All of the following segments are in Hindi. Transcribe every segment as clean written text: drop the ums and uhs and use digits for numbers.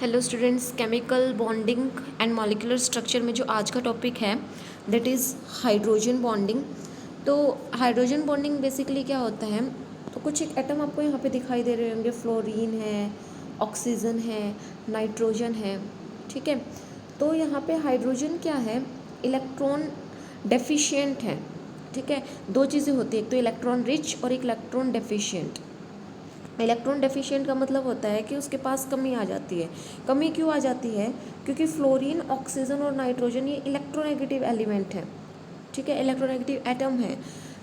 Hello students, chemical bonding and molecular structure में जो आज का टॉपिक है दैट इज़ हाइड्रोजन बॉन्डिंग। तो हाइड्रोजन बॉन्डिंग बेसिकली क्या होता है, तो कुछ एक एटम आपको यहाँ पे दिखाई दे रहे होंगे। फ्लोरीन है, ऑक्सीजन है, नाइट्रोजन है। ठीक है, तो यहाँ पे हाइड्रोजन क्या है, इलेक्ट्रॉन डेफिशिएंट है। ठीक है, दो चीज़ें होती है, एक तो इलेक्ट्रॉन रिच और एक इलेक्ट्रॉन डेफिशिएंट। इलेक्ट्रॉन डेफिशिएंट का मतलब होता है कि उसके पास कमी आ जाती है। कमी क्यों आ जाती है? क्योंकि फ्लोरीन, ऑक्सीजन और नाइट्रोजन ये इलेक्ट्रोनेगेटिव एलिमेंट है। ठीक है, इलेक्ट्रोनेगेटिव एटम है।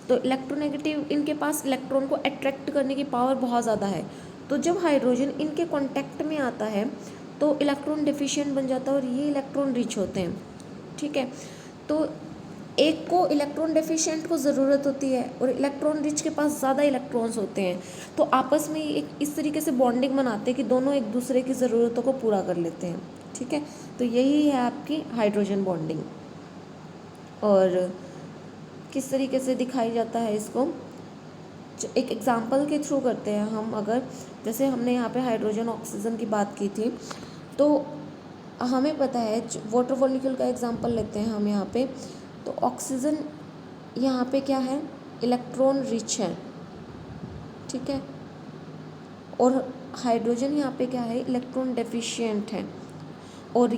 तो इलेक्ट्रोनेगेटिव, इनके पास इलेक्ट्रॉन को अट्रैक्ट करने की पावर बहुत ज़्यादा है। तो जब हाइड्रोजन इनके कॉन्टैक्ट में आता है तो इलेक्ट्रॉन डेफिशिएंट बन जाता है और ये इलेक्ट्रॉन रिच होते हैं। ठीक है, तो एक को इलेक्ट्रॉन डेफिशिएंट को ज़रूरत होती है और इलेक्ट्रॉन रिच के पास ज़्यादा इलेक्ट्रॉन्स होते हैं। तो आपस में एक इस तरीके से बॉन्डिंग बनाते हैं कि दोनों एक दूसरे की ज़रूरतों को पूरा कर लेते हैं। ठीक है, तो यही है आपकी हाइड्रोजन बॉन्डिंग। और किस तरीके से दिखाई जाता है इसको, एक एग्जांपल के थ्रू करते हैं हम। अगर जैसे हमने यहाँ पे हाइड्रोजन ऑक्सीजन की बात की थी, तो हमें पता है वाटर मॉलिक्यूल का एग्जांपल लेते हैं हम यहाँ पे। तो ऑक्सीजन यहाँ पे क्या है, इलेक्ट्रॉन रिच है। ठीक है, और हाइड्रोजन यहाँ पे क्या है, इलेक्ट्रॉन डेफिशिएंट है और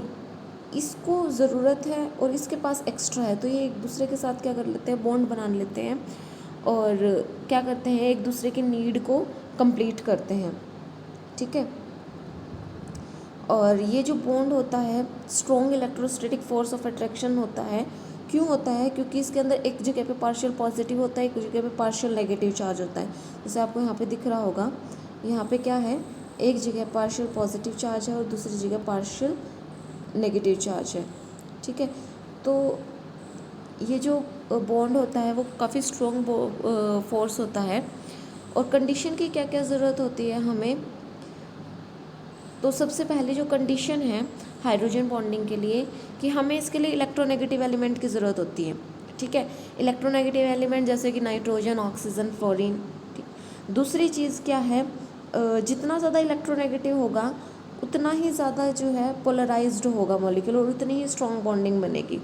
इसको ज़रूरत है और इसके पास एक्स्ट्रा है। तो ये एक दूसरे के साथ क्या कर लेते हैं, बॉन्ड बना लेते हैं और क्या करते हैं, एक दूसरे की नीड को कंप्लीट करते हैं। ठीक है, और ये जो बॉन्ड होता है, strong electrostatic force of attraction होता है। क्यों होता है? क्योंकि इसके अंदर एक जगह पे पार्शियल पॉजिटिव होता है, एक जगह पे पार्शियल नेगेटिव चार्ज होता है। जैसे आपको यहाँ पे दिख रहा होगा, यहाँ पे क्या है, एक जगह पार्शियल पॉजिटिव चार्ज है और दूसरी जगह पार्शियल नेगेटिव चार्ज है। ठीक है, तो ये जो बॉन्ड होता है वो काफ़ी स्ट्रॉन्ग फोर्स होता है। और कंडीशन की क्या क्या ज़रूरत होती है हमें, तो सबसे पहले जो कंडीशन है हाइड्रोजन बॉन्डिंग के लिए, कि हमें इसके लिए इलेक्ट्रोनेगेटिव एलिमेंट की ज़रूरत होती है। ठीक है, इलेक्ट्रोनेगेटिव एलिमेंट जैसे कि नाइट्रोजन, ऑक्सीजन, फ्लोरीन। ठीक, दूसरी चीज़ क्या है, जितना ज़्यादा इलेक्ट्रोनेगेटिव होगा उतना ही ज़्यादा जो है पोलराइज्ड होगा मॉलिक्यूल और उतनी ही स्ट्रॉन्ग बॉन्डिंग बनेगी।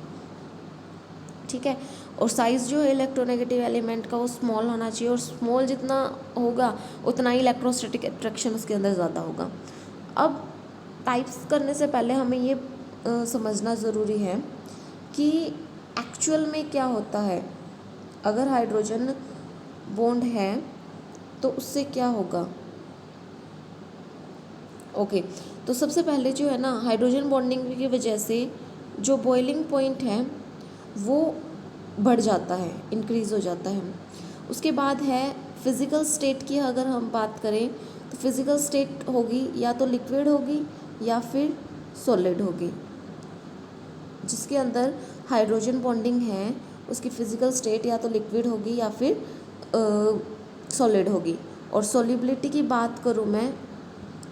ठीक है, और साइज़ जो है इलेक्ट्रोनेगेटिव एलिमेंट का वो स्मॉल होना चाहिए और स्मॉल जितना होगा उतना ही इलेक्ट्रोस्टैटिक अट्रैक्शन उसके अंदर ज़्यादा होगा। अब टाइप्स करने से पहले हमें ये समझना ज़रूरी है कि एक्चुअल में क्या होता है। अगर हाइड्रोजन बॉन्ड है तो उससे क्या होगा। ओके, तो सबसे पहले जो है ना, हाइड्रोजन बॉन्डिंग की वजह से जो बॉइलिंग पॉइंट है वो बढ़ जाता है, इंक्रीज़ हो जाता है। उसके बाद है फिज़िकल स्टेट की। अगर हम बात करें तो फिज़िकल स्टेट होगी या तो लिक्विड होगी या फिर सॉलिड होगी। जिसके अंदर हाइड्रोजन बॉन्डिंग है उसकी फ़िज़िकल स्टेट या तो लिक्विड होगी या फिर सॉलिड होगी। और सॉल्युबिलिटी की बात करूँ मैं,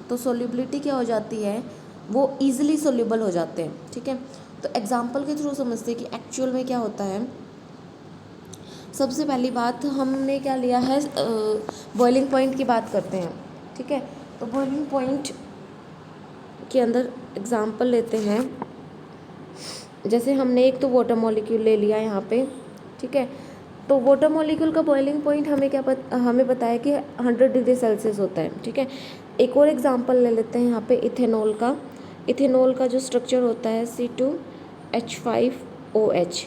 तो सॉल्युबिलिटी क्या हो जाती है, वो ईजिली सॉल्युबल हो जाते हैं। ठीक है, तो एग्जांपल के थ्रू समझते हैं कि एक्चुअल में क्या होता है। सबसे पहली बात हमने क्या लिया है, बॉइलिंग पॉइंट की बात करते हैं। ठीक है, तो बॉइलिंग पॉइंट के अंदर एग्जांपल लेते हैं। जैसे हमने एक तो वाटर मॉलिक्यूल ले लिया यहाँ पे। ठीक है, तो वाटर मॉलिक्यूल का बॉइलिंग पॉइंट हमें पता है कि 100 डिग्री सेल्सियस होता है। ठीक है, एक और एग्जांपल ले लेते हैं यहाँ पे इथेनॉल का। इथेनॉल का जो स्ट्रक्चर होता है C2H5OH।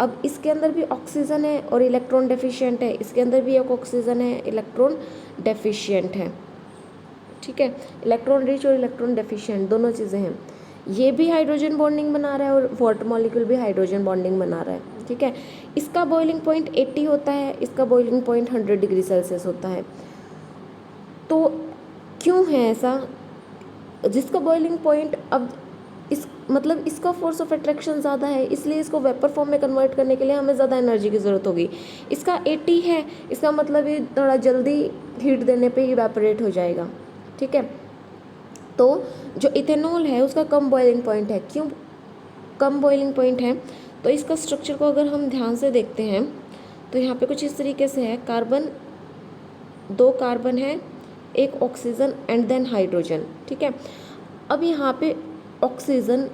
अब इसके अंदर भी ऑक्सीजन है और इलेक्ट्रॉन डेफिशिएंट है, इसके अंदर भी एक ऑक्सीजन है, इलेक्ट्रॉन डेफिशिएंट है। ठीक है, इलेक्ट्रॉन रिच और इलेक्ट्रॉन डेफिशिएंट दोनों चीज़ें हैं। ये भी हाइड्रोजन बॉन्डिंग बना रहा है और वाटर मॉलिक्यूल भी हाइड्रोजन बॉन्डिंग बना रहा है। ठीक है, इसका बॉइलिंग पॉइंट 80 होता है, इसका बॉइलिंग पॉइंट 100 डिग्री सेल्सियस होता है। तो क्यों है ऐसा? जिसका बॉइलिंग पॉइंट, अब इस मतलब इसका फोर्स ऑफ अट्रैक्शन ज़्यादा है, इसलिए इसको वेपर फॉर्म में कन्वर्ट करने के लिए हमें ज़्यादा एनर्जी की ज़रूरत होगी। इसका 80 है, इसका मतलब ये थोड़ा जल्दी हीट देने पे इवेपोरेट हो जाएगा। ठीक है, तो जो इथेनॉल है उसका कम बॉइलिंग पॉइंट है। क्यों कम बॉइलिंग पॉइंट है? तो इसका स्ट्रक्चर को अगर हम ध्यान से देखते हैं तो यहाँ पे कुछ इस तरीके से है। कार्बन, 2 कार्बन है, एक ऑक्सीजन एंड देन हाइड्रोजन। ठीक है, अब यहाँ पे ऑक्सीजन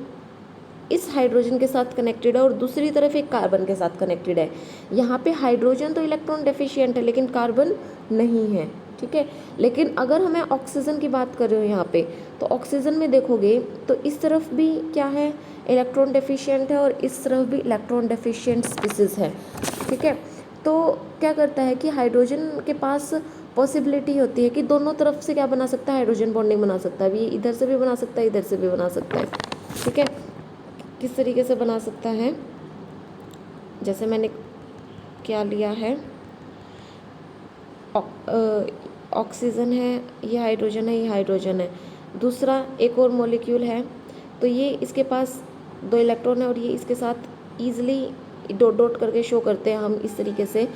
इस हाइड्रोजन के साथ कनेक्टेड है और दूसरी तरफ एक कार्बन के साथ कनेक्टेड है। यहाँ पे हाइड्रोजन तो इलेक्ट्रॉन डेफिशिएंट है लेकिन कार्बन नहीं है, ठीक है। लेकिन अगर हमें ऑक्सीजन की बात कर रहे हो यहाँ पे, तो ऑक्सीजन में देखोगे तो इस तरफ भी क्या है, इलेक्ट्रॉन डेफिशिएंट है और इस तरफ भी इलेक्ट्रॉन डेफिशिएंट स्पीसीज है, ठीक है। तो क्या करता है कि हाइड्रोजन के पास पॉसिबिलिटी होती है कि दोनों तरफ से क्या बना सकता है, हाइड्रोजन बॉन्डिंग बना सकता है। ये इधर से भी बना सकता है, इधर से भी बना सकता है, ठीक है। किस तरीके से बना सकता है, जैसे मैंने क्या लिया है, ऑक्सीजन है, ये हाइड्रोजन है, ये हाइड्रोजन है, दूसरा एक और मॉलिक्यूल है, तो ये इसके पास 2 इलेक्ट्रॉन है और ये इसके साथ ईजिली डॉट डॉट करके शो करते हैं हम इस तरीके से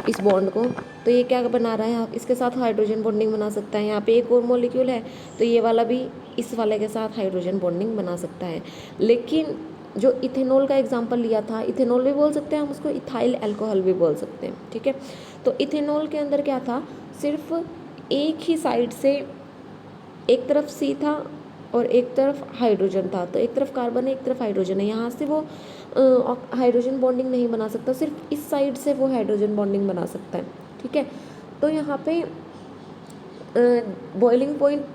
इस बॉन्ड को। तो ये क्या बना रहा है, आप इसके साथ हाइड्रोजन बॉन्डिंग बना सकता है। यहाँ पे एक और मॉलिक्यूल है तो ये वाला भी इस वाले के साथ हाइड्रोजन बॉन्डिंग बना सकता है। लेकिन जो इथेनॉल का एग्जांपल लिया था, इथेनॉल भी बोल सकते हैं हम उसको, इथाइल अल्कोहल भी बोल सकते हैं, ठीक है। तो इथेनॉल के अंदर क्या था, सिर्फ एक ही साइड से, एक तरफ सी था और एक तरफ हाइड्रोजन था, तो एक तरफ कार्बन है एक तरफ हाइड्रोजन है, यहाँ से वो हाइड्रोजन बॉन्डिंग नहीं बना सकता, सिर्फ इस साइड से वो हाइड्रोजन बॉन्डिंग बना सकता है, ठीक है। तो यहाँ पे बॉइलिंग पॉइंट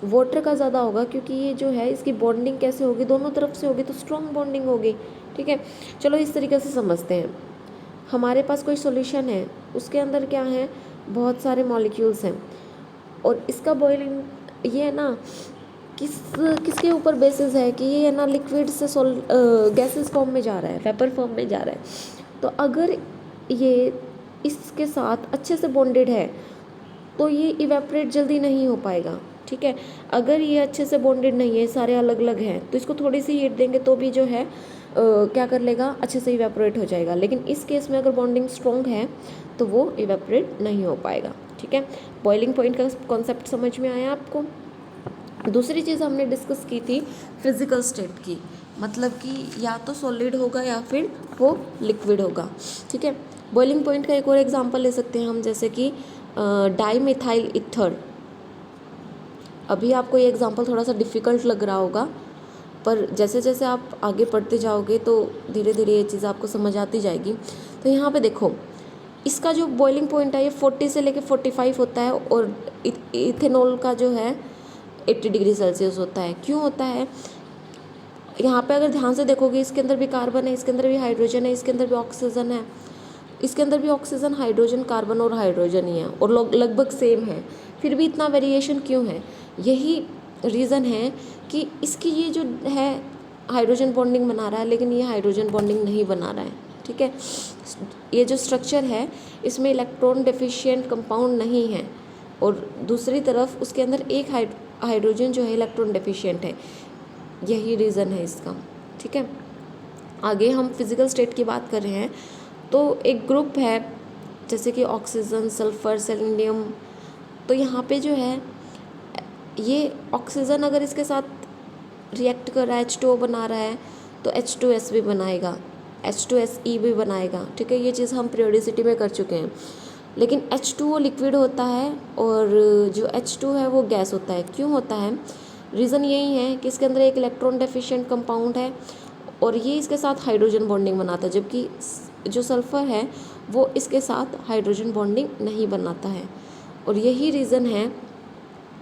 वाटर का ज़्यादा होगा क्योंकि ये जो है इसकी बॉन्डिंग कैसे होगी, दोनों तरफ से होगी तो स्ट्रॉन्ग बॉन्डिंग होगी, ठीक है। चलो इस तरीके से समझते हैं। हमारे पास कोई सॉल्यूशन है, उसके अंदर क्या है, बहुत सारे मॉलिक्यूल्स हैं और इसका बॉइलिंग ये है ना, किसके ऊपर बेसिस है कि ये है ना लिक्विड से गैसेस फॉर्म में जा रहा है, वेपर फॉर्म में जा रहा है। तो अगर ये इसके साथ अच्छे से बॉन्डेड है तो ये इवेपोरेट जल्दी नहीं हो पाएगा, ठीक है। अगर ये अच्छे से बॉन्डेड नहीं है, सारे अलग अलग हैं, तो इसको थोड़ी सी हीट देंगे तो भी जो है क्या कर लेगा, अच्छे से इवेपोरेट हो जाएगा। लेकिन इस केस में अगर बॉन्डिंग स्ट्रॉन्ग है तो वो इवेपोरेट नहीं हो पाएगा, ठीक है। बॉइलिंग पॉइंट का कॉन्सेप्ट समझ में आया आपको। दूसरी चीज़ हमने डिस्कस की थी फिजिकल स्टेट की, मतलब कि या तो सॉलिड होगा या फिर वो लिक्विड होगा, ठीक है। बॉइलिंग पॉइंट का एक और एग्जांपल ले सकते हैं हम, जैसे कि डाईमिथाइल ईथर। अभी आपको ये एग्जांपल थोड़ा सा डिफ़िकल्ट लग रहा होगा, पर जैसे जैसे आप आगे पढ़ते जाओगे तो धीरे धीरे ये चीज़ आपको समझ आती जाएगी। तो यहाँ पे देखो, इसका जो बॉइलिंग पॉइंट है ये 40 से लेके 45 होता है और इथेनॉल का जो है 80 डिग्री सेल्सियस होता है। क्यों होता है, यहाँ पे अगर ध्यान से देखोगे, इसके अंदर भी कार्बन है, इसके अंदर भी हाइड्रोजन है, इसके अंदर भी ऑक्सीजन है, इसके अंदर भी ऑक्सीजन, हाइड्रोजन, कार्बन और हाइड्रोजन ही है और लगभग सेम है, फिर भी इतना वेरिएशन क्यों है। यही रीज़न है कि इसकी ये जो है हाइड्रोजन बॉन्डिंग बना रहा है लेकिन ये हाइड्रोजन बॉन्डिंग नहीं बना रहा है, ठीक है। ये जो स्ट्रक्चर है इसमें इलेक्ट्रॉन डेफिशिएंट कंपाउंड नहीं है और दूसरी तरफ उसके अंदर एक हाइड्रोजन जो है इलेक्ट्रॉन डेफिशिएंट है, यही रीज़न है इसका, ठीक है। आगे हम फिज़िकल स्टेट की बात कर रहे हैं, तो एक ग्रुप है जैसे कि ऑक्सीजन, सल्फ़र, सेलेनियम। तो यहाँ पे जो है ये ऑक्सीजन अगर इसके साथ रिएक्ट कर रहा है, H2O बना रहा है, तो H2S भी बनाएगा, H2SE भी बनाएगा, ठीक है। ये चीज़ हम पीरियोडिसिटी में कर चुके हैं। लेकिन H2O लिक्विड होता है और जो H2 है वो गैस होता है। क्यों होता है, रीज़न यही है कि इसके अंदर एक इलेक्ट्रॉन डेफिशिएंट कंपाउंड है और ये इसके साथ हाइड्रोजन बॉन्डिंग बनाता है, जबकि जो सल्फ़र है वो इसके साथ हाइड्रोजन बॉन्डिंग नहीं बनाता है। और यही रीज़न है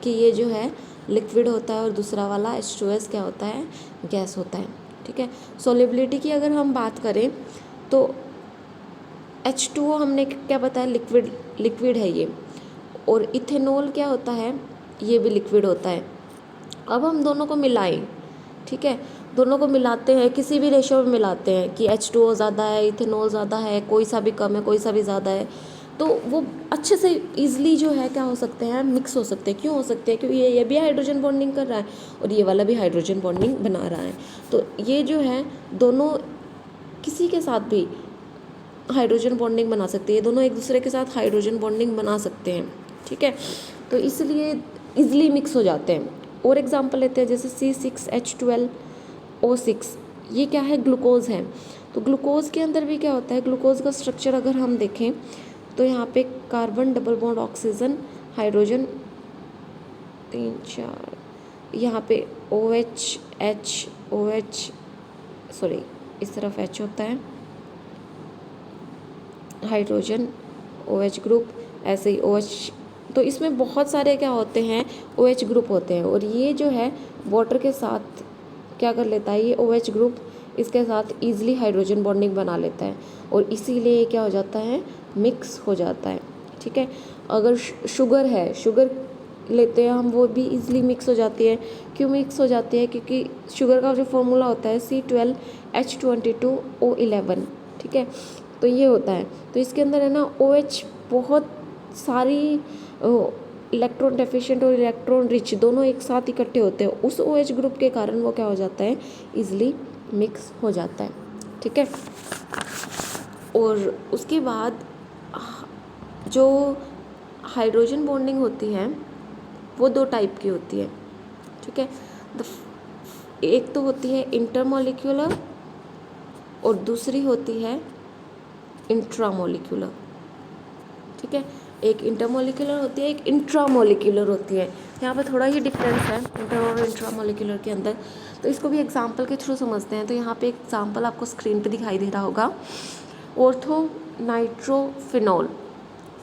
कि ये जो है लिक्विड होता है और दूसरा वाला H2S क्या होता है, गैस होता है, ठीक है। सॉल्युबिलिटी की अगर हम बात करें तो H2O हमने क्या बताया, लिक्विड है ये, और इथेनॉल क्या होता है, ये भी लिक्विड होता है। अब हम दोनों को मिलाएं, ठीक है, दोनों को मिलाते हैं, किसी भी रेशो में मिलाते हैं कि H2O ज़्यादा है, इथेनॉल ज़्यादा है, कोई सा भी कम है, कोई सा भी ज़्यादा है, तो वो अच्छे से ईजिली जो है क्या हो सकते हैं, मिक्स हो सकते हैं। क्यों हो सकते हैं, क्योंकि ये भी हाइड्रोजन बॉन्डिंग कर रहा है और ये वाला भी हाइड्रोजन बॉन्डिंग बना रहा है। तो ये जो है दोनों किसी के साथ भी हाइड्रोजन बॉन्डिंग बना सकते हैं, ये दोनों एक दूसरे के साथ हाइड्रोजन बॉन्डिंग बना सकते हैं, ठीक है। तो इसलिए ईजिली मिक्स हो जाते हैं। और एग्जांपल लेते हैं, जैसे C6H12O6, ये क्या है, ग्लूकोज है। तो ग्लूकोज के अंदर भी क्या होता है, ग्लूकोज का स्ट्रक्चर अगर हम देखें तो यहाँ पे carbon, double bond oxygen, hydrogen, 3 4, यहाँ पे OH H OH सॉरी इस तरफ H होता है, हाइड्रोजन OH ग्रुप, ऐसे ही OH। तो इसमें बहुत सारे क्या होते हैं, OH ग्रुप होते हैं, और ये जो है वाटर के साथ क्या कर लेता है, ये OH ग्रुप इसके साथ ईजिली हाइड्रोजन बॉन्डिंग बना लेता है, और इसीलिए ये क्या हो जाता है, मिक्स हो जाता है। ठीक है, अगर शुगर है, शुगर लेते हैं हम, वो भी ईजिली मिक्स हो जाती है। क्यों मिक्स हो जाती है, क्योंकि शुगर का जो फॉर्मूला होता है C12H22O11। ठीक है, तो ये होता है। तो इसके अंदर है ना OH बहुत सारी इलेक्ट्रॉन डेफिशिएंट और इलेक्ट्रॉन रिच दोनों एक साथ इकट्ठे होते हैं, उस OH ग्रुप के कारण वो क्या हो जाता है, ईजिली मिक्स हो जाता है। ठीक है, और उसके बाद जो हाइड्रोजन बॉन्डिंग होती है वो दो टाइप की होती है। ठीक है, एक तो होती है इंटरमॉलिक्यूलर और दूसरी होती है इंट्रामॉलिक्यूलर। ठीक है, एक इंटरमॉलिक्यूलर होती है, एक इंट्रामॉलिक्यूलर होती है। यहाँ पे थोड़ा ही डिफरेंस है इंटर और इंट्रामॉलिक्यूलर के अंदर, तो इसको भी एग्जांपल के थ्रू समझते हैं। तो यहाँ पे एग्जांपल आपको स्क्रीन पे दिखाई दे रहा होगा, ऑर्थोनाइट्रोफिनॉल।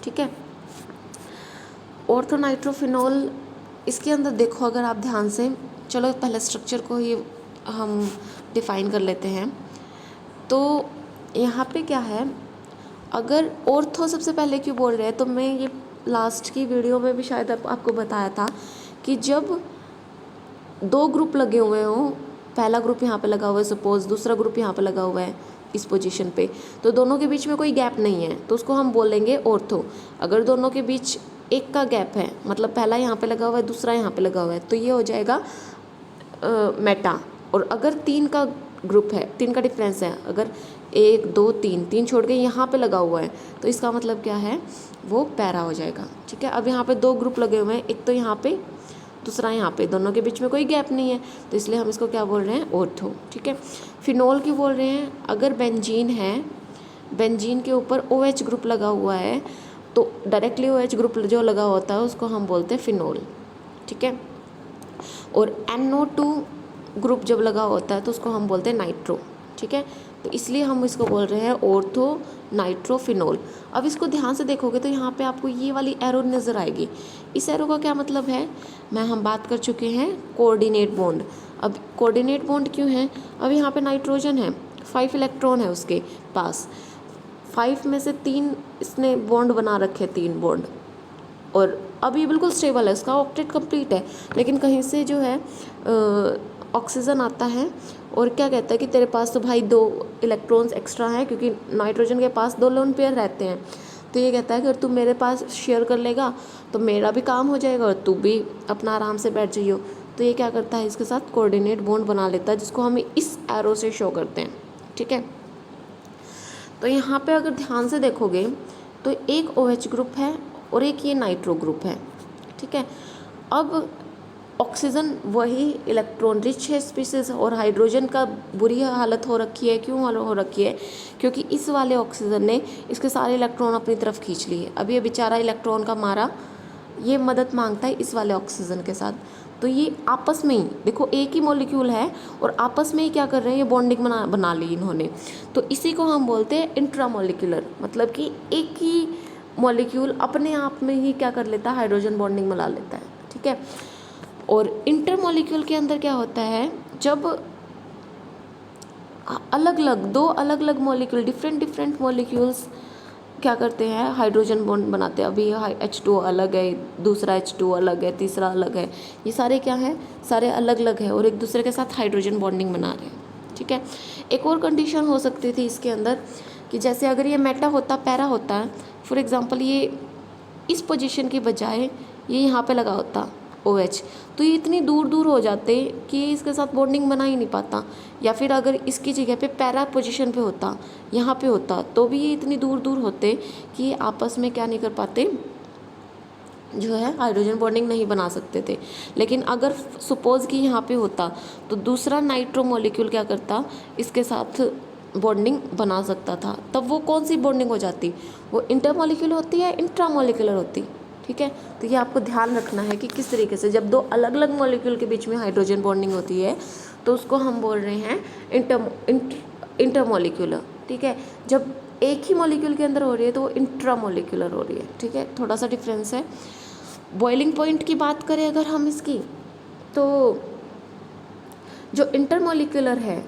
ठीक है, ऑर्थोनाइट्रोफिनॉल, इसके अंदर देखो अगर आप ध्यान से, चलो पहले स्ट्रक्चर को ही हम डिफ़ाइन कर लेते हैं। तो यहाँ पे क्या है, अगर ऑर्थो सबसे पहले क्यों बोल रहे हैं, तो मैं ये लास्ट की वीडियो में भी शायद आपको बताया था कि जब दो ग्रुप लगे हुए हों, पहला ग्रुप यहाँ पे लगा हुआ है सपोज, दूसरा ग्रुप यहाँ पे लगा हुआ है इस पोजीशन पे, तो दोनों के बीच में कोई गैप नहीं है, तो उसको हम बोलेंगे ऑर्थो। अगर दोनों के बीच एक का गैप है, मतलब पहला यहाँ पे लगा हुआ है, दूसरा यहाँ पे लगा हुआ है, तो ये हो जाएगा मेटा। और अगर तीन का ग्रुप है, तीन का डिफरेंस है, अगर 1 2 3 3 छोड़ के यहाँ पे लगा हुआ है, तो इसका मतलब क्या है, वो पैरा हो जाएगा। ठीक है, अब यहाँ पे दो ग्रुप लगे हुए हैं, एक तो यहाँ पे, दूसरा यहाँ पे, दोनों के बीच में कोई गैप नहीं है, तो इसलिए हम इसको क्या बोल रहे हैं, ऑर्थो। ठीक है, फिनोल की बोल रहे हैं, अगर बेंजीन है, बेंजीन के ऊपर OH ग्रुप लगा हुआ है, तो डायरेक्टली OH ग्रुप जो लगा होता है उसको हम बोलते हैं फिनोल। ठीक है, और NO2 ग्रुप जब लगा होता है तो उसको हम बोलते हैं नाइट्रो। ठीक है, तो इसलिए हम इसको बोल रहे हैं ऑर्थो नाइट्रोफिनोल। अब इसको ध्यान से देखोगे तो यहाँ पे आपको ये वाली एरो नज़र आएगी। इस एरो का क्या मतलब है, हम बात कर चुके हैं कोऑर्डिनेट बॉन्ड। अब कोऑर्डिनेट बॉन्ड क्यों है, अब यहाँ पे नाइट्रोजन है, 5 इलेक्ट्रॉन है उसके पास, 5 में से 3 इसने बॉन्ड बना रखे, 3 बॉन्ड, और अब ये बिल्कुल स्टेबल है, इसका ऑक्टेट कंप्लीट है, लेकिन कहीं से जो है ऑक्सीजन आता है और क्या कहता है कि तेरे पास तो भाई 2 इलेक्ट्रॉन्स एक्स्ट्रा हैं, क्योंकि नाइट्रोजन के पास 2 लोन पेयर रहते हैं। तो ये कहता है कि अगर तू मेरे पास शेयर कर लेगा तो मेरा भी काम हो जाएगा और तू भी अपना आराम से बैठ जाइयो। तो ये क्या करता है, इसके साथ कोऑर्डिनेट बॉन्ड बना लेता है, जिसको हम इस एरो से शो करते हैं। ठीक है, तो यहाँ पे अगर ध्यान से देखोगे तो एक OH ग्रुप है और एक ये नाइट्रो ग्रुप है। ठीक है, अब ऑक्सीजन वही इलेक्ट्रॉन रिच है स्पीसीज, और हाइड्रोजन का बुरी हालत हो रखी है। क्यों हो रखी है, क्योंकि इस वाले ऑक्सीजन ने इसके सारे इलेक्ट्रॉन अपनी तरफ खींच लिए। अब ये बेचारा इलेक्ट्रॉन का मारा, ये मदद मांगता है इस वाले ऑक्सीजन के साथ। तो ये आपस में ही देखो, एक ही मॉलिक्यूल है और आपस में ही क्या कर रहे हैं, ये बॉन्डिंग बना ली इन्होंने। तो इसी को हम बोलते हैं इंट्रामॉलिक्यूलर, मतलब कि एक ही मॉलिक्यूल अपने आप में ही क्या कर लेता है, हाइड्रोजन बॉन्डिंग बना लेता है। ठीक है, और इंटरमॉलिक्यूल के अंदर क्या होता है, जब दो अलग अलग मॉलिक्यूल, डिफरेंट मॉलिक्यूल्स क्या करते हैं, हाइड्रोजन बॉन्ड बनाते हैं। अभी H2 अलग है, दूसरा H2 अलग है, तीसरा अलग है, ये सारे क्या हैं, सारे अलग अलग है और एक दूसरे के साथ हाइड्रोजन बॉन्डिंग बना रहे हैं। ठीक है, एक और कंडीशन हो सकती थी इसके अंदर कि जैसे अगर ये मेटा होता, पैरा होता है, फॉर एग्जांपल ये इस पोजीशन की बजाय ये यहाँ पे लगा होता OH, तो ये इतनी दूर दूर हो जाते कि इसके साथ बॉन्डिंग बना ही नहीं पाता। या फिर अगर इसकी जगह पे पैरा पोजीशन पे होता, यहाँ पे होता, तो भी ये इतनी दूर दूर होते कि आपस में क्या नहीं कर पाते, जो है हाइड्रोजन बॉन्डिंग नहीं बना सकते थे। लेकिन अगर सपोज कि यहाँ पे होता तो दूसरा नाइट्रो मॉलिक्यूल क्या करता, इसके साथ बॉन्डिंग बना सकता था। तब वो कौन सी बॉन्डिंग हो जाती, वो इंटरमॉलिक्यूलर होती है, इंट्रामॉलिक्यूलर होती, ठीक है। तो ये आपको ध्यान रखना है कि किस तरीके से जब दो अलग अलग मॉलिक्यूल के बीच में हाइड्रोजन बॉन्डिंग होती है तो उसको हम बोल रहे हैं इंटरमॉलिक्यूलर। ठीक है। जब एक ही मॉलिक्यूल के अंदर हो रही है तो वो इंट्रामॉलिक्यूलर हो रही है। ठीक है, थोड़ा सा डिफरेंस है। बॉइलिंग पॉइंट की बात करें अगर हम इसकी, तो जो इंटरमॉलिक्यूलर है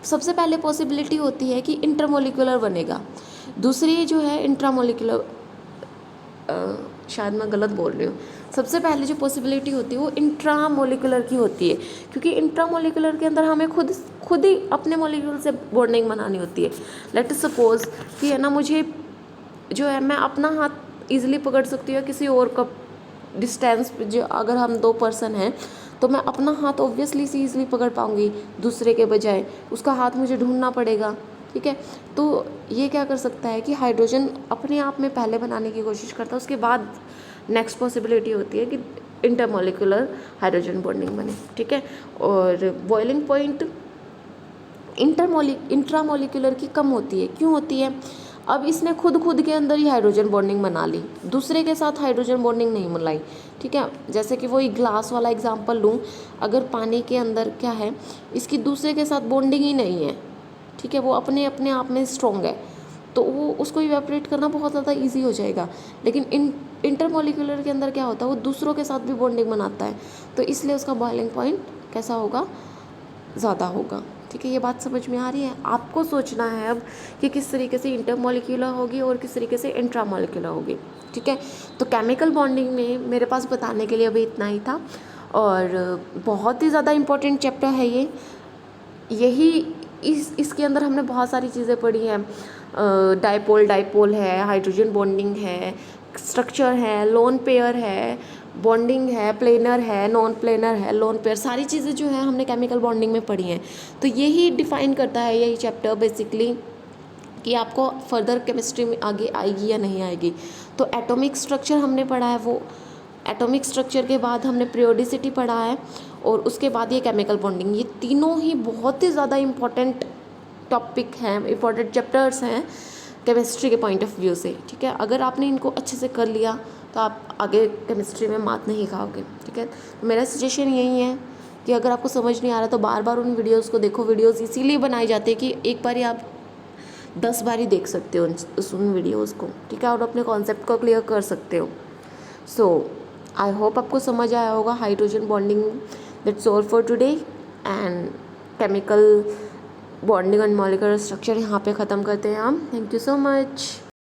सबसे पहले पॉसिबिलिटी होती है कि इंटरमॉलिक्यूलर बनेगा। दूसरी जो है इंट्रामॉलिक्यूलर, शायद मैं गलत बोल रही हूँ। सबसे पहले जो पॉसिबिलिटी होती है वो इंट्रामोलिकुलर की होती है, क्योंकि इंट्रामोलिकुलर के अंदर हमें खुद ही अपने मॉलिक्यूल से बॉन्डिंग बनानी होती है। लेट अस सपोज कि है ना, मुझे जो है मैं अपना हाथ ईजिली पकड़ सकती हूँ किसी और का डिस्टेंस पे, जो अगर हम दो पर्सन हैं तो मैं अपना हाथ ऑब्वियसली सी ईजिली पकड़ पाऊँगी दूसरे के बजाय, उसका हाथ मुझे ढूंढना पड़ेगा। ठीक है। तो ये क्या कर सकता है कि हाइड्रोजन अपने आप में पहले बनाने की कोशिश करता है, उसके बाद नेक्स्ट पॉसिबिलिटी होती है कि इंटरमॉलिक्यूलर हाइड्रोजन बॉन्डिंग बने। ठीक है। और बॉइलिंग पॉइंट इंट्रामॉलिक्यूलर की कम होती है। क्यों होती है? अब इसने खुद के अंदर ही हाइड्रोजन बॉन्डिंग बना ली, दूसरे के साथ हाइड्रोजन बॉन्डिंग नहीं बनाई। ठीक है। जैसे कि वो एक ग्लास वाला एग्जांपल लूँ, अगर पानी के अंदर क्या है, इसकी दूसरे के साथ बॉन्डिंग ही नहीं है। ठीक है। वो अपने आप में स्ट्रॉन्ग है, तो वो उसको इवेपोरेट करना बहुत ज़्यादा इजी हो जाएगा। लेकिन इंटरमॉलिक्यूलर के अंदर क्या होता है, वो दूसरों के साथ भी बॉन्डिंग बनाता है, तो इसलिए उसका बॉइलिंग पॉइंट कैसा होगा, ज़्यादा होगा। ठीक है। ये बात समझ में आ रही है? आपको सोचना है अब कि किस तरीके से इंटरमॉलिक्यूलर होगी और किस तरीके से इंट्रामॉलिक्यूलर होगी। ठीक है। तो केमिकल बॉन्डिंग में मेरे पास बताने के लिए अभी इतना ही था, और बहुत ही ज़्यादा इम्पोर्टेंट चैप्टर है ये। यही इसके अंदर हमने बहुत सारी चीज़ें पढ़ी हैं। डाइपोल है, हाइड्रोजन बॉन्डिंग है, स्ट्रक्चर है, लोन पेयर है, बॉन्डिंग है, प्लेनर है, नॉन प्लेनर है, लोन पेयर, सारी चीज़ें जो है हमने केमिकल बॉन्डिंग में पढ़ी हैं। तो यही डिफाइन करता है यही चैप्टर बेसिकली कि आपको फर्दर केमिस्ट्री में आगे आएगी या नहीं आएगी। तो एटॉमिक स्ट्रक्चर हमने पढ़ा है, वो एटॉमिक स्ट्रक्चर के बाद हमने पीरियोडिसिटी पढ़ा है, और उसके बाद ये केमिकल बॉन्डिंग। ये तीनों ही बहुत ही ज़्यादा इम्पॉर्टेंट टॉपिक हैं, इम्पॉर्टेंट चैप्टर्स हैं केमिस्ट्री के पॉइंट ऑफ व्यू से। ठीक है। अगर आपने इनको अच्छे से कर लिया तो आप आगे केमिस्ट्री में मात नहीं खाओगे। ठीक है। तो मेरा सजेशन यही है कि अगर आपको समझ नहीं आ रहा तो बार बार उन वीडियोज़ को देखो। वीडियोज़ इसीलिए बनाई जाती है कि एक बार ही आप 10 बार ही देख सकते हो उन वीडियोज़ को। ठीक है। और अपने कॉन्सेप्ट को क्लियर कर सकते हो। सो आई होप आपको समझ आया होगा hydrogen bonding. That's all for today, and chemical bonding and molecular structure यहाँ पे ख़त्म करते हैं हम। Thank you so much.